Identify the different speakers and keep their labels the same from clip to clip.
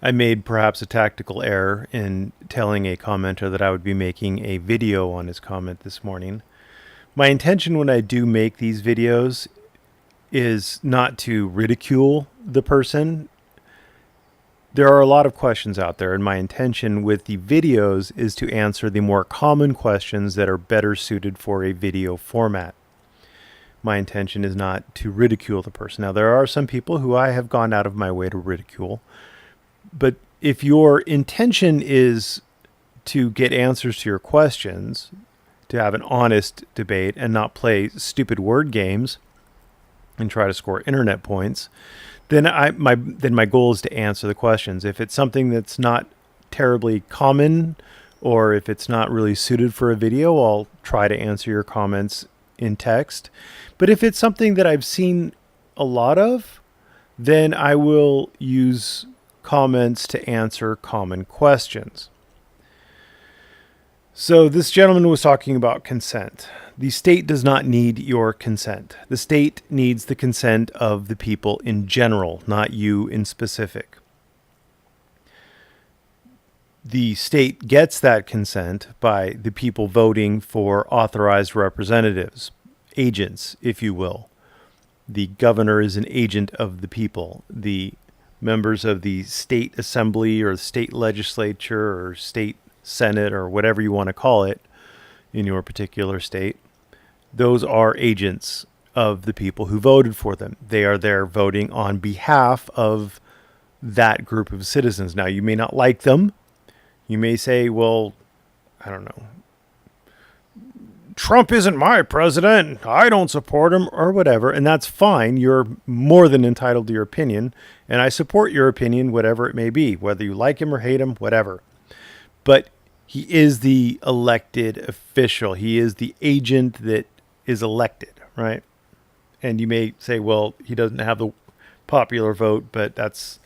Speaker 1: I made perhaps a tactical error in telling a commenter that I would be making a video on his comment this morning. My intention when I do make these videos is not to ridicule the person. There are a lot of questions out there, and my intention with the videos is to answer the more common questions that are better suited for a video format. My intention is not to ridicule the person. Now, there are some people who I have gone out of my way to ridicule, but if your intention is to get answers to your questions, to have an honest debate and not play stupid word games and try to score internet points, then my goal is to answer the questions. If it's something that's not terribly common, or if it's not really suited for a video, I'll try to answer your comments in text. But if it's something that I've seen a lot of, then I will use comments to answer common questions. So this gentleman was talking about consent. The state does not need your consent. The state needs the consent of the people in general, not you in specific. The state gets that consent by the people voting for authorized representatives, agents, if you will. The governor is an agent of the people. The members of the state assembly or state legislature or state senate or whatever you want to call it in your particular state, those are agents of the people who voted for them. They are there voting on behalf of that group of citizens. Now, you may not like them. You may say, well, I don't know, Trump isn't my president, I don't support him, or whatever, and that's fine. You're more than entitled to your opinion, and I support your opinion, whatever it may be, whether you like him or hate him, whatever. But he is the elected official. He is the agent that is elected, right? And you may say, well, he doesn't have the popular vote, but that's,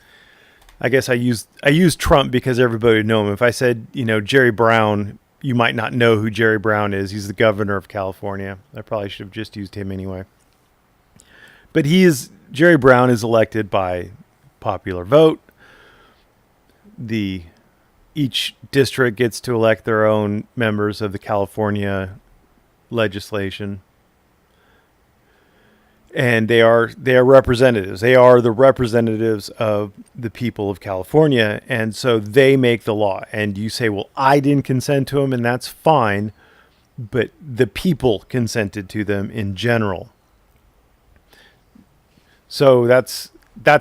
Speaker 1: I guess I use Trump because everybody would know him. If I said, Jerry Brown, you might not know who Jerry Brown is. He's the governor of California. I probably should have just used him anyway. But Jerry Brown is elected by popular vote. Each district gets to elect their own members of the California legislation. And they are representatives. They are the representatives of the people of California. And so they make the law. And you say, well, I didn't consent to them, and that's fine. But the people consented to them in general. So that's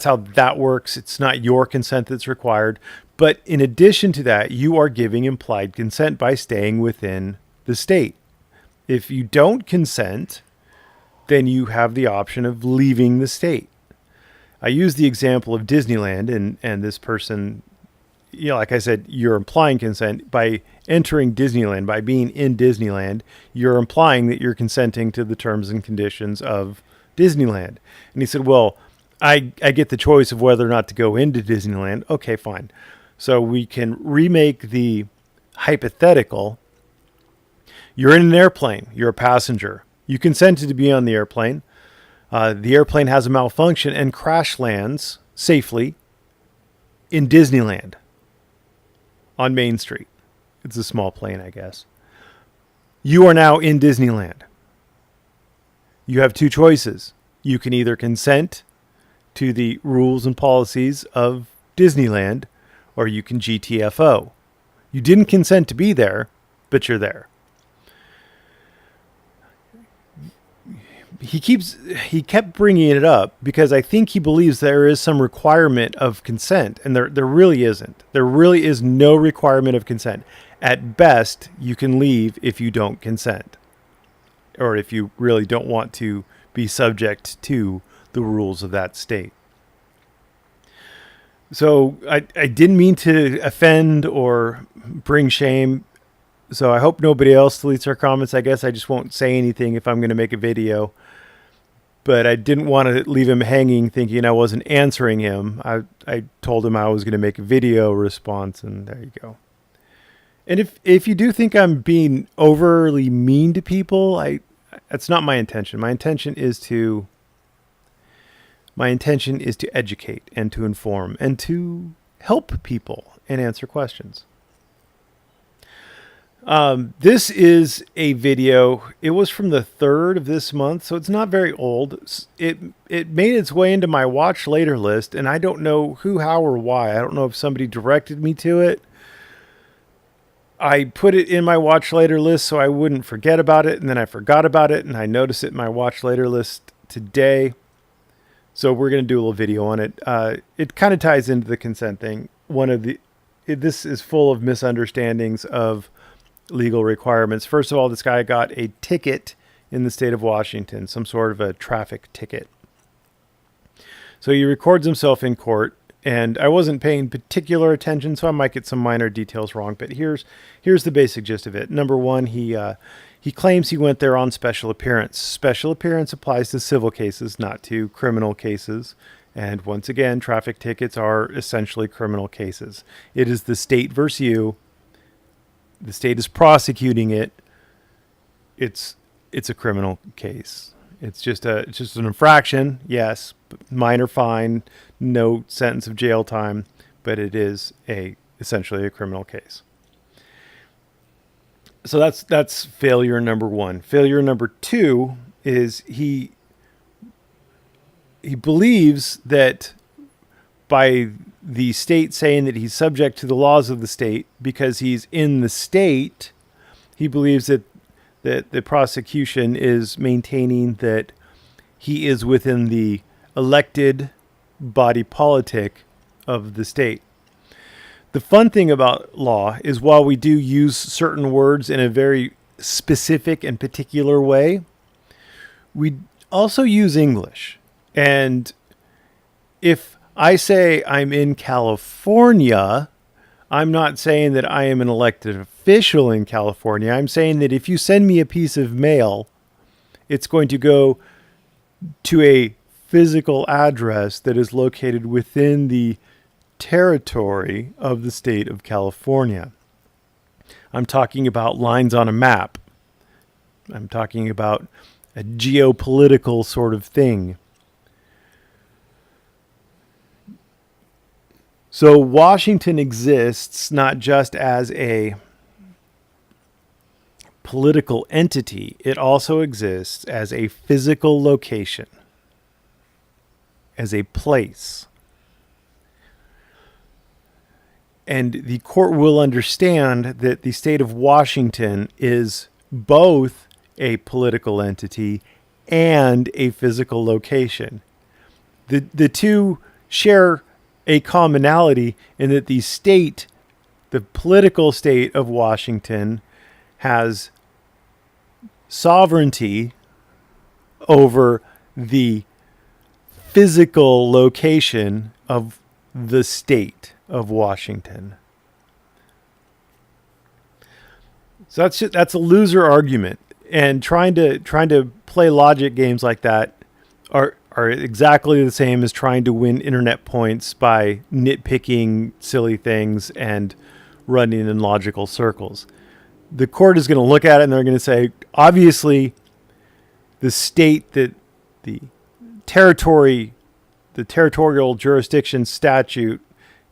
Speaker 1: how that works. It's not your consent that's required. But in addition to that, you are giving implied consent by staying within the state. If you don't consent, then you have the option of leaving the state. I use the example of Disneyland, and this person, like I said, you're implying consent by entering Disneyland, by being in Disneyland. You're implying that you're consenting to the terms and conditions of Disneyland. And he said, well, I get the choice of whether or not to go into Disneyland. Okay, fine. So we can remake the hypothetical. You're in an airplane. You're a passenger. You consented to be on the airplane. The airplane has a malfunction and crash lands safely in Disneyland on Main Street. It's a small plane, I guess. You are now in Disneyland. You have two choices. You can either consent to the rules and policies of Disneyland, or you can GTFO. You didn't consent to be there, but you're there. He kept bringing it up because I think he believes there is some requirement of consent, and there really isn't. There really is no requirement of consent. At best, you can leave if you don't consent, or if you really don't want to be subject to the rules of that state. So I didn't mean to offend or bring shame. So I hope nobody else deletes our comments. I guess I just won't say anything if I'm going to make a video. But I didn't want to leave him hanging thinking I wasn't answering him. I told him I was going to make a video response, and there you go. And if you do think I'm being overly mean to people, that's not my intention. My intention is to educate and to inform and to help people and answer questions. This is a video. It was from the 3rd of this month, so it's not very old. It made its way into my watch later list, and I don't know who, how, or why. I don't know if somebody directed me to it. I put it in my watch later list so I wouldn't forget about it, and then I forgot about it, and I noticed it in my watch later list today. So we're going to do a little video on it. It kind of ties into the consent thing. This is full of misunderstandings of legal requirements. First of all, this guy got a ticket in the state of Washington, some sort of a traffic ticket. So he records himself in court, and I wasn't paying particular attention, so I might get some minor details wrong, but here's the basic gist of it. Number one, he claims he went there on special appearance. Special appearance applies to civil cases, not to criminal cases. And once again, traffic tickets are essentially criminal cases. It is the state versus you. The state is prosecuting it. It's a criminal case. It's just an infraction, yes, minor fine, no sentence of jail time, but it is essentially a criminal case. So that's failure number one. Failure number two is he believes that by the state saying that he's subject to the laws of the state because he's in the state, he believes that the prosecution is maintaining that he is within the elected body politic of the state. The fun thing about law is while we do use certain words in a very specific and particular way, we also use English. And if I say I'm in California, I'm not saying that I am an elected official in California. I'm saying that if you send me a piece of mail, it's going to go to a physical address that is located within the territory of the state of California. I'm talking about lines on a map. I'm talking about a geopolitical sort of thing. So Washington exists not just as a political entity, it also exists as a physical location, as a place. And the court will understand that the state of Washington is both a political entity and a physical location. The two share a commonality in that the political state of Washington has sovereignty over the physical location of the state of Washington. So that's a loser argument, and trying to play logic games like that are exactly the same as trying to win internet points by nitpicking silly things and running in logical circles. The court is going to look at it and they're going to say, obviously, the state that the territorial jurisdiction statute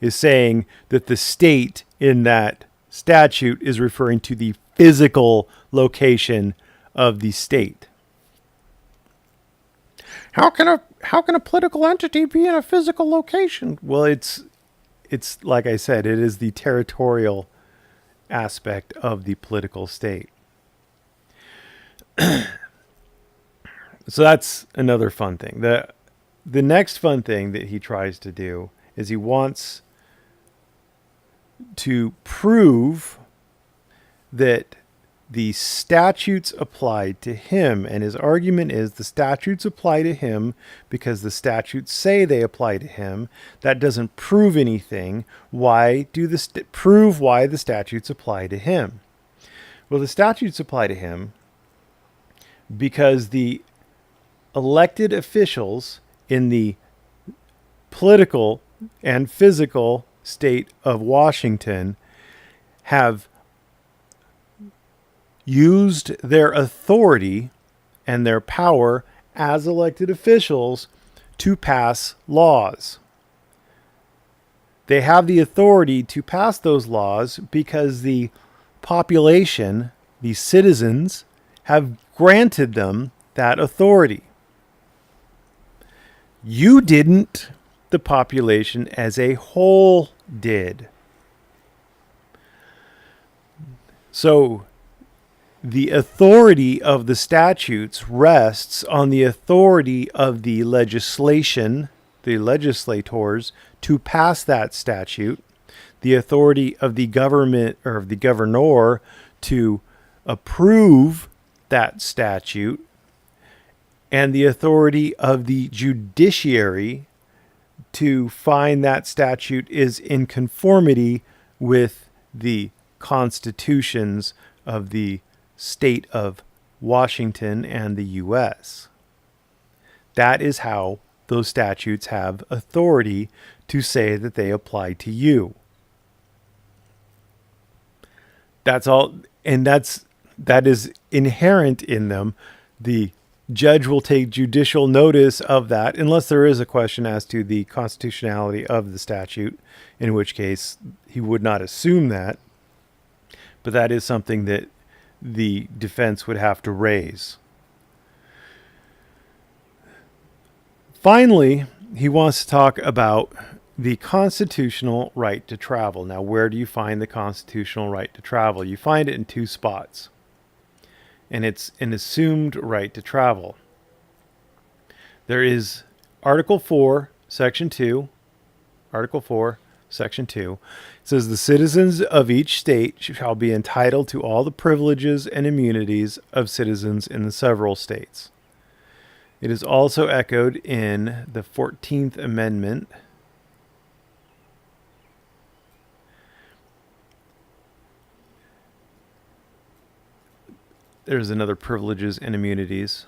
Speaker 1: is saying that the state in that statute is referring to the physical location of the state. How can a political entity be in a physical location? Well, it's like I said, it is the territorial aspect of the political state. So that's another fun thing. The next fun thing that he tries to do is he wants to prove that the statutes apply to him, and his argument is the statutes apply to him because the statutes say they apply to him. That doesn't prove anything. Why do prove why the statutes apply to him? Well, the statutes apply to him because the elected officials in the political and physical state of Washington have used their authority and their power as elected officials to pass laws. They have the authority to pass those laws because the population, the citizens, have granted them that authority. You didn't, the population as a whole did. So the authority of the statutes rests on the authority of the legislation, the legislators, to pass that statute, the authority of the government or of the governor to approve that statute, and the authority of the judiciary to find that statute is in conformity with the constitutions of the state of Washington and the U.S. That is how those statutes have authority to say that they apply to you. That's all, and that is inherent in them. The judge will take judicial notice of that unless there is a question as to the constitutionality of the statute, in which case he would not assume that. But that is something that the defense would have to raise. Finally, he wants to talk about the constitutional right to travel. Now, where do you find the constitutional right to travel? You find it in two spots. And it's an assumed right to travel. There is Article 4, Section 2. Article 4, Section 2. It says, the citizens of each state shall be entitled to all the privileges and immunities of citizens in the several states. It is also echoed in the 14th Amendment. There's another privileges and immunities.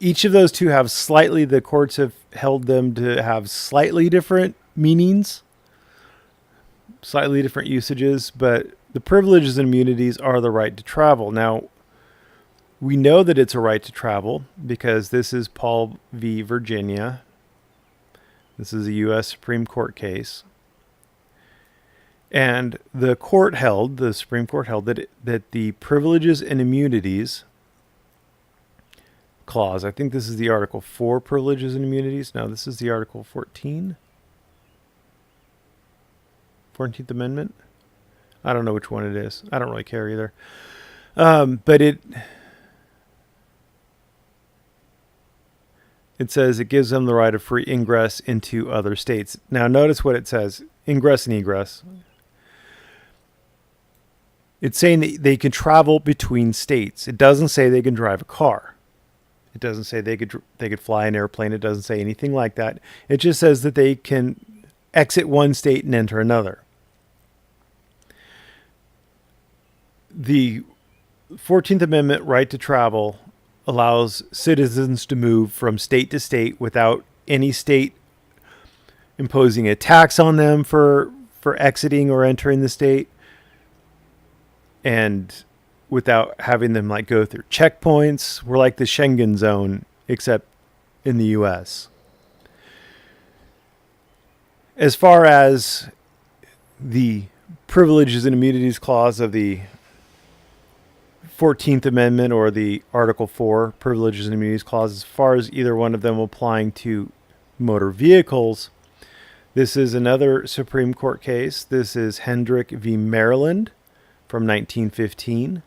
Speaker 1: Each of those two have the courts have held them to have slightly different meanings, slightly different usages, but the privileges and immunities are the right to travel. Now, we know that it's a right to travel because this is Paul v. Virginia. This is a U.S. Supreme Court case. And the Supreme Court held that the privileges and immunities clause, I think this is the Article 4 privileges and immunities. No, this is the Article 14. 14th Amendment. I don't know which one it is. I don't really care either. But it says it gives them the right of free ingress into other states. Now, notice what it says. Ingress and egress. It's saying that they can travel between states. It doesn't say they can drive a car. It doesn't say they could fly an airplane. It doesn't say anything like that. It just says that they can exit one state and enter another. The 14th Amendment right to travel allows citizens to move from state to state without any state imposing a tax on them for exiting or entering the state, and without having them go through checkpoints. We're like the Schengen zone, except in the U.S. As far as the privileges and immunities clause of the 14th Amendment or the Article 4 privileges and immunities clause, as far as either one of them applying to motor vehicles, this is another Supreme Court case. This is Hendrick v. Maryland from 1915.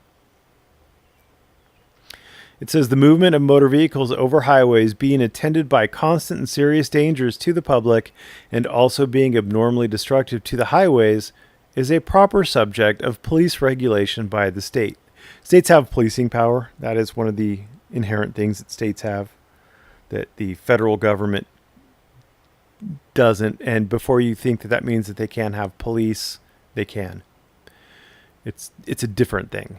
Speaker 1: It says the movement of motor vehicles over highways being attended by constant and serious dangers to the public and also being abnormally destructive to the highways is a proper subject of police regulation by the state. States have policing power. That is one of the inherent things that states have that the federal government doesn't. And before you think that means that they can't have police, they can. It's a different thing.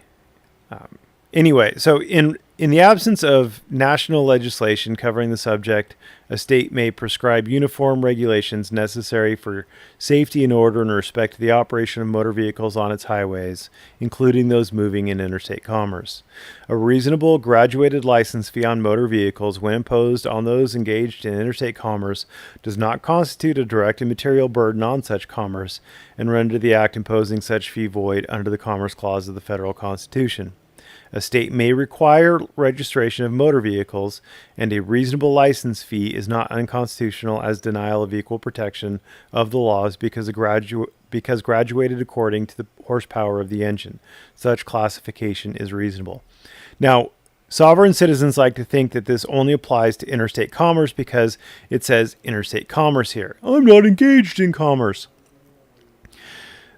Speaker 1: Anyway, so in the absence of national legislation covering the subject, a state may prescribe uniform regulations necessary for safety and order in respect to the operation of motor vehicles on its highways, including those moving in interstate commerce. A reasonable graduated license fee on motor vehicles, when imposed on those engaged in interstate commerce, does not constitute a direct and material burden on such commerce and render the act imposing such fee void under the Commerce Clause of the Federal Constitution. A state may require registration of motor vehicles, and a reasonable license fee is not unconstitutional as denial of equal protection of the laws because graduated according to the horsepower of the engine. Such classification is reasonable. Now, sovereign citizens like to think that this only applies to interstate commerce because it says interstate commerce here. I'm not engaged in commerce.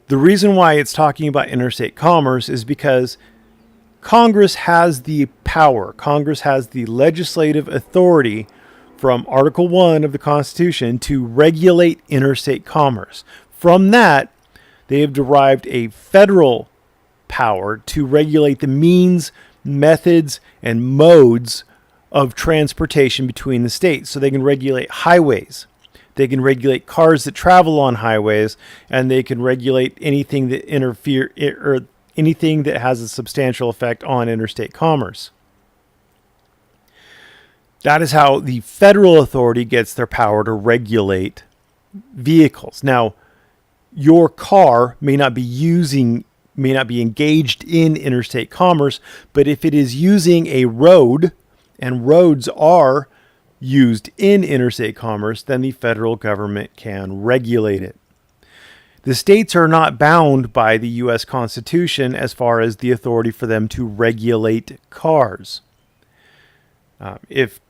Speaker 1: The reason why it's talking about interstate commerce is because Congress has the power. Congress has the legislative authority from Article 1 of the Constitution to regulate interstate commerce. From that, they have derived a federal power to regulate the means, methods, and modes of transportation between the states. So they can regulate highways. They can regulate cars that travel on highways, and they can regulate anything that anything that has a substantial effect on interstate commerce. That is how the federal authority gets their power to regulate vehicles. Now, your car may not be engaged in interstate commerce, but if it is using a road, and roads are used in interstate commerce, then the federal government can regulate it. The states are not bound by the U.S. Constitution as far as the authority for them to regulate cars. If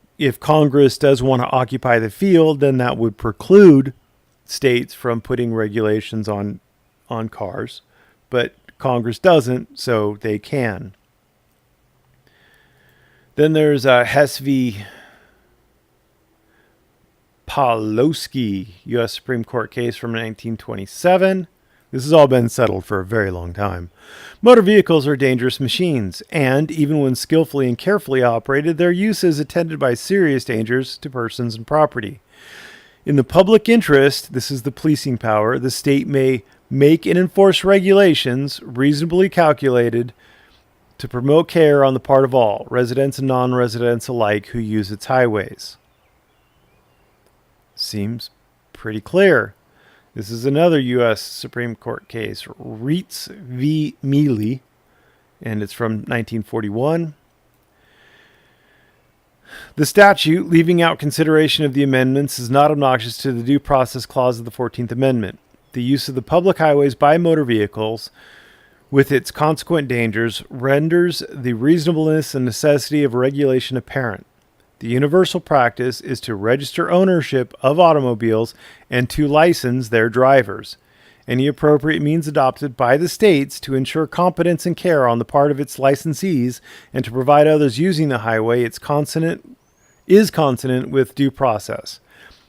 Speaker 1: Congress does want to occupy the field, then that would preclude states from putting regulations on cars. But Congress doesn't, so they can. Then there's Hess v. Pawlowski, U.S. Supreme Court case from 1927. This has all been settled for a very long time. Motor vehicles are dangerous machines, and even when skillfully and carefully operated, their use is attended by serious dangers to persons and property. In the public interest, this is the policing power, the state may make and enforce regulations reasonably calculated to promote care on the part of all, residents and non-residents alike, who use its highways. Seems pretty clear. This is another U.S. Supreme Court case, Reitz v. Mealy, and it's from 1941. The statute, leaving out consideration of the amendments, is not obnoxious to the Due Process Clause of the 14th Amendment. The use of the public highways by motor vehicles, with its consequent dangers, renders the reasonableness and necessity of regulation apparent. The universal practice is to register ownership of automobiles and to license their drivers. Any appropriate means adopted by the states to ensure competence and care on the part of its licensees and to provide others using the highway is consonant with due process.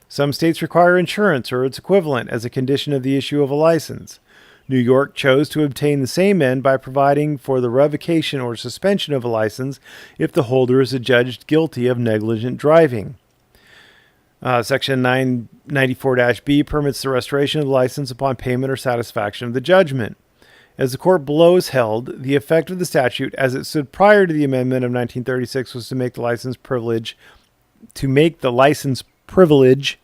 Speaker 1: Some states require insurance or its equivalent as a condition of the issue of a license. New York chose to obtain the same end by providing for the revocation or suspension of a license if the holder is adjudged guilty of negligent driving. Section 994-B permits the restoration of the license upon payment or satisfaction of the judgment. As the court below has held, the effect of the statute as it stood prior to the amendment of 1936 was to make the license privilege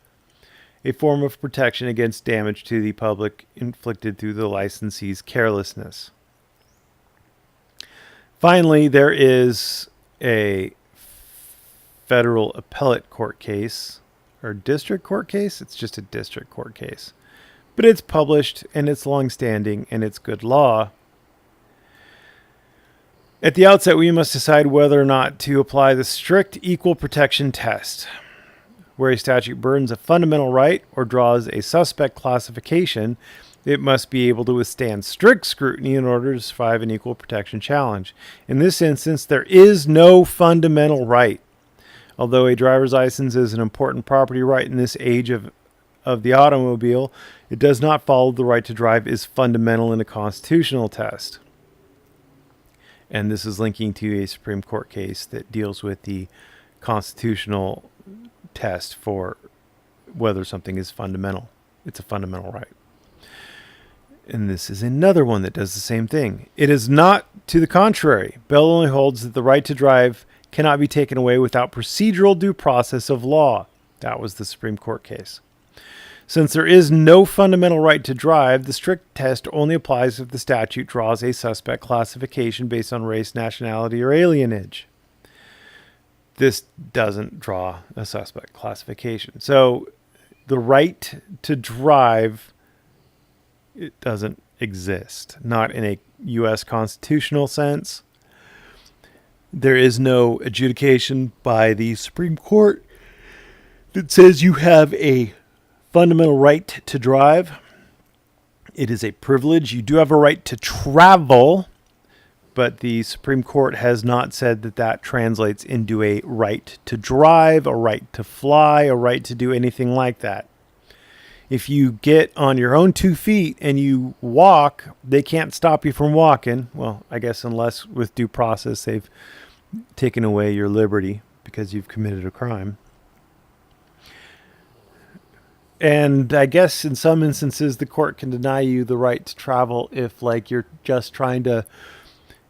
Speaker 1: a form of protection against damage to the public inflicted through the licensee's carelessness. Finally, there is a federal appellate court case, or district court case. It's just a district court case. But it's published, and it's long-standing, and it's good law. At the outset, we must decide whether or not to apply the strict equal protection test. Where a statute burdens a fundamental right or draws a suspect classification, it must be able to withstand strict scrutiny in order to survive an equal protection challenge. In this instance, there is no fundamental right. Although a driver's license is an important property right in this age of the automobile, it does not follow the right to drive is fundamental in a constitutional test. And this is linking to a Supreme Court case that deals with the constitutional test for whether something is fundamental. It's a fundamental right. And this is another one that does the same thing. It is not to the contrary. Bell only holds that the right to drive cannot be taken away without procedural due process of law. That was the Supreme Court case. Since there is no fundamental right to drive, the strict test only applies if the statute draws a suspect classification based on race, nationality, or alienage. This doesn't draw a suspect classification. So the right to drive, it doesn't exist, not in a U.S. constitutional sense. There is no adjudication by the Supreme Court that says you have a fundamental right to drive. It is a privilege. You do have a right to travel, but the Supreme Court has not said that that translates into a right to drive, a right to fly, a right to do anything like that. If you get on your own 2 feet and you walk, they can't stop you from walking. Well, I guess unless with due process they've taken away your liberty because you've committed a crime. And I guess in some instances the court can deny you the right to travel if, like, you're just trying to,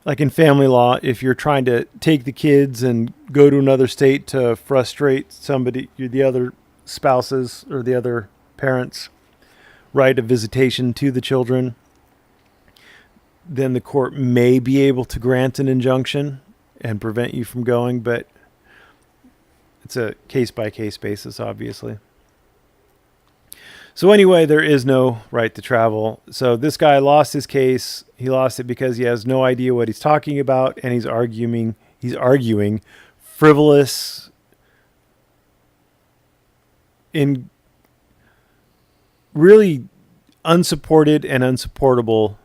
Speaker 1: like in family law, if you're trying to take the kids and go to another state to frustrate somebody, the other spouses or the other parents' right of visitation to the children, then the court may be able to grant an injunction and prevent you from going, but it's a case-by-case basis, obviously. So anyway, there is no right to travel. So this guy lost his case. He lost it because he has no idea what he's talking about, and he's arguing frivolous, in really unsupported and unsupportable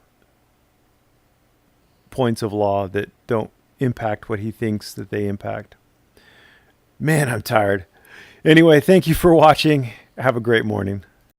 Speaker 1: points of law that don't impact what he thinks that they impact. Man, I'm tired. Anyway, thank you for watching. Have a great morning.